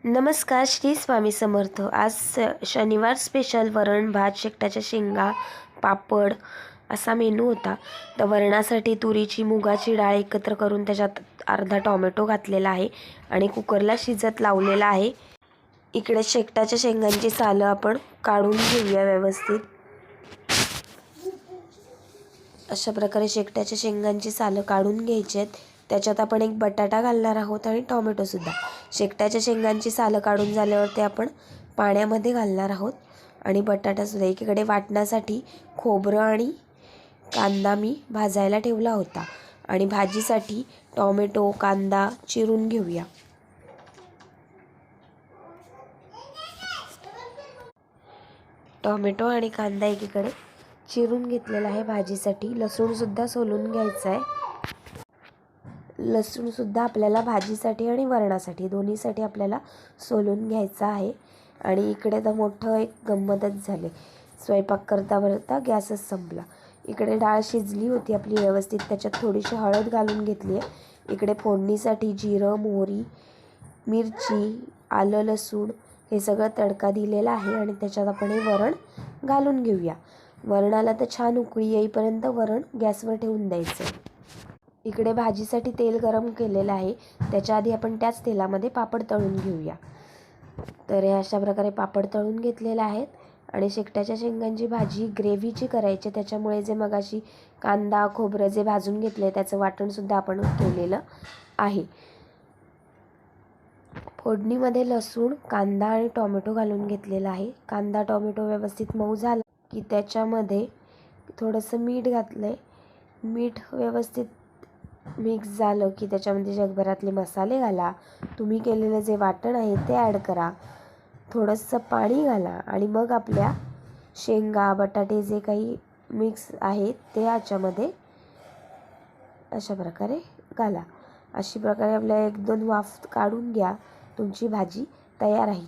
नमस्कार, श्री स्वामी समर्थ। आज शनिवार स्पेशल वरण भात, शेकटाच्या शेंगा, पापड असा मेनू होता। तर वरणासाठी तुरीची मुगाची डाळ एकत्र करून त्याच्यात अर्धा टोमॅटो घातलेला आहे आणि कुकरला शिजत लावलेला आहे। इकडे शेकटाच्या शेंगांची सालं आपण काढून घेऊया व्यवस्थित। अशा प्रकारे शेकटाच्या शेंगांची सालं काढून घ्यायची आहेत। त्याच्यात आपण एक बटाटा घालणार आहोत आणि टोमॅटो सुद्धा। शेकटाच्या शेंगांची सालं काढून झाल्यावर ते आपण पाण्यामध्ये घालणार आहोत आणि बटाटा सुद्धा। एकीकडे वाटण्यासाठी खोबरं आणि कांदा मी भाजायला ठेवला होता आणि भाजीसाठी टोमॅटो कांदा चिरून घेऊया। टोमॅटो आणि कांदा एकीकडे चिरून घेतलेला आहे भाजीसाठी। लसूण सुद्धा सोलून घ्यायचा आहे। लसूण सुद्धा आपल्याला भाजीसाठी आणि वरणासाठी दोन्हीसाठी आपल्याला सोलून घ्यायचा आहे। आणि इकडे तर मोठं एक गंमतच झाले, स्वयंपाक करता करता गॅसच संपला। इकडे डाळ शिजली होती आपली व्यवस्थित, त्याच्यात थोडीशी हळद घालून घेतली आहे। इकडे फोडणीसाठी जिरं, मोहरी, मिरची, आलं, लसूण हे सगळं तडका दिलेला आहे आणि त्याच्यात आपण हे वरण घालून घेऊया। वरणाला तर छान उकळी येईपर्यंत वरण गॅसवर ठेवून द्यायचं। इकडे भाजीसाठी तेल गरम केलेलं आहे, त्याच्या आधी आपण त्याच तेलामध्ये पापड तळून घेऊया। तर हे अशा प्रकारे पापड तळून घेतलेले आहेत आणि शेकटाच्या शेंगांची भाजी ग्रेव्हीची करायची, त्याच्यामुळे जे मगाशी कांदा खोबरं जे भाजून घेतले त्याचं वाटणसुद्धा आपण केलेलं आहे। फोडणीमध्ये लसूण, कांदा आणि टोमॅटो घालून घेतलेला आहे। कांदा टोमॅटो व्यवस्थित मऊ झाला की त्याच्यामध्ये थोडंसं मीठ घातलं आहे। मीठ व्यवस्थित मिक्स झालं की त्याच्यामध्ये जगभरातले मसाले घाला, तुम्ही केलेलं जे वाटण आहे ते ॲड करा, थोडंसं पाणी घाला आणि मग आपल्या शेंगा बटाटे जे काही मिक्स आहेत ते याच्यामध्ये अशा प्रकारे घाला। अशी प्रकारे आपल्या 1-2 वाफ काढून घ्या, तुमची भाजी तयार आहे।